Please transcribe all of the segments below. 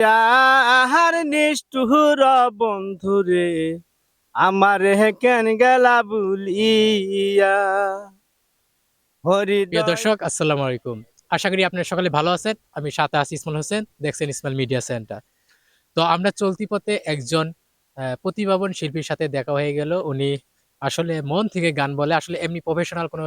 আহার নিষ্ঠুর বন্ধুরে আমার কেন গেলা বুলিয়া প্রিয় হরিদয়। দর্শক, আসসালামু আলাইকুম। আশা করি আপনারা সকলে ভালো আছেন। আমি সাথে আছি ইসমাইল হোসেন, দেখছেন ইসমাইল মিডিয়া সেন্টার। তো আমরা চলতি পথে একজন প্রতিভাবান শিল্পীর সাথে দেখা হয়ে গেল। উনি আসলে মন থেকে গান বলে, আসলে এমনি প্রফেশনাল কোনো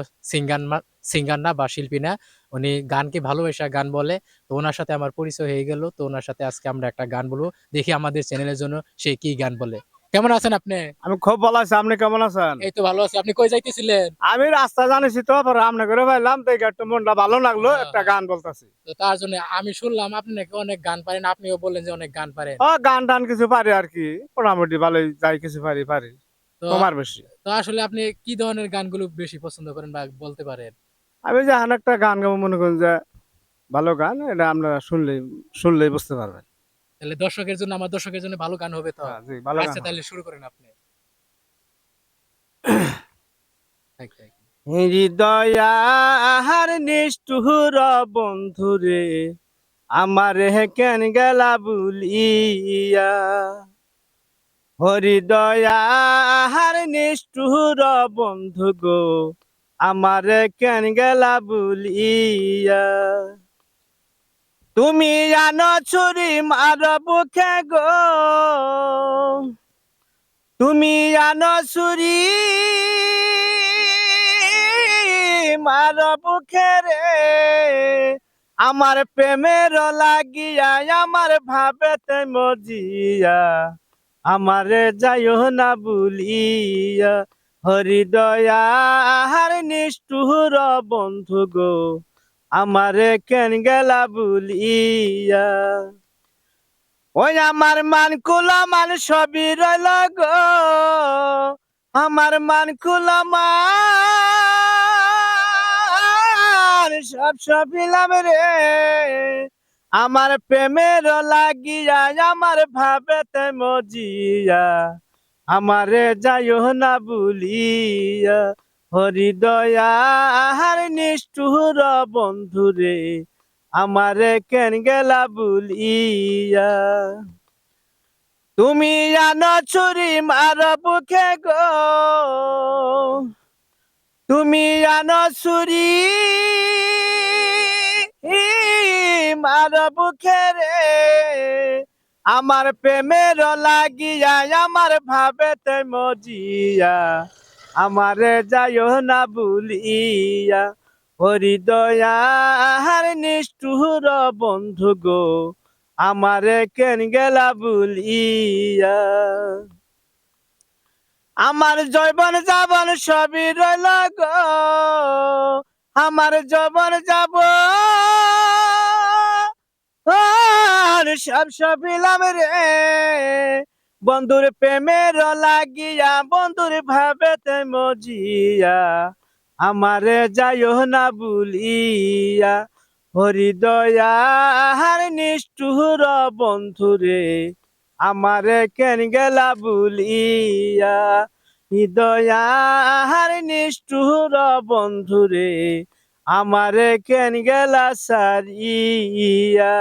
সিঙ্গার না বা শিল্পী না। উনি গানকে ভালোবাসা গান বলে। তো ওনার সাথে আমার পরিচয় হয়ে গেল। তো ওনার সাথে আজকে আমরা একটা গান বলবো, দেখি আমাদের চ্যানেলের জন্য সে কি গান বলে। কেমন আছেন আপনি? আমি খুব ভালো আছি, আপনি কেমন আছেন? এই তো ভালো আছি। আপনি কই যাইতেছিলেন? আমি রাস্তা জানিছি তো, পরে আপনি করে পাইলাম তো, একটু মনটা ভালো লাগলো, হ্যাঁ, একটা হ্যাঁ। গান বলতেছি। তো তার জন্য আমি শুনলাম আপনি নাকি অনেক গান পারেন, আপনিও বললেন যে অনেক গান পারেন। ও গান টান কিছু পারি আর কি, মোটামুটি ভালোই যাই, কিছু পারি পারি, তো তোমার বেশি। তো আসলে আপনি কি ধরনের গানগুলো বেশি পছন্দ করেন বা বলতে পারেন? আমি যে একটা গান গাবো, মনে করেন যে ভালো গান, এটা আপনারা শুনলেই শুনলেই বুঝতে পারবেন। তাহলে দর্শকের জন্য, আমার দর্শকের জন্য ভালো গান হবে তো? হ্যাঁ জি, ভালো গান আচ্ছা, হবে। তাহলে শুরু করেন আপনি। থাক, থাক। হৃদয়ার নিষ্ঠুর বন্ধুরে আমার কেন গেলা বুলিয়া হৃদয়ার নিষ্ঠুর বন্ধু গো আমার কেন গেলা বুলিয়া তুমি জানো ছুরি মার বুকে গো তুমি জানো ছুরি মার বুকে রে আমার প্রেমের লাগিয়া আমার ভাবেতে মজিয়া আমারে যাইও না ভুলিয়া হৃদয়ার নিষ্ঠুর বন্ধু গো আমারে কেন গেলা ভুলিয়া ওই আমার মান কুলা মান সবই রইল গো আমার মান কুলা মান সব সবিলাম রে আমার প্রেমের লাগিয়া আমার ভাবেতে মজিয়া আমারে যাইও না ভুলিয়া হৃদয়ার নিষ্ঠুর বন্ধুরে আমারে কেন গেলা ভুলিয়া তুমি জানো ছুরি মার বুকে গো তুমি জানো ছুরি মার বুকে রে আমার প্রেমের লাগিয়া আমার ভাবেতে মজিয়া আমারে যাইও না ভুলিয়া হৃদয়ার নিষ্ঠুর বন্ধু গো আমারে কেন গেলা ভুলিয়া আমার জৈবন যাবন সবই রইল গো আমার যৌবন যাব সব সবিলাম রে বন্ধুর প্রেমের লাগিয়া বন্ধুর ভাবেতে মজিয়া আমারে যাইও না ভুলিয়া হৃদয়ার নিষ্ঠুর বন্ধুরে আমারে কেন গেলা ভুলিয়া হৃদয়ার নিষ্ঠুর বন্ধুরে আমারে কেন গেলা সারিয়া।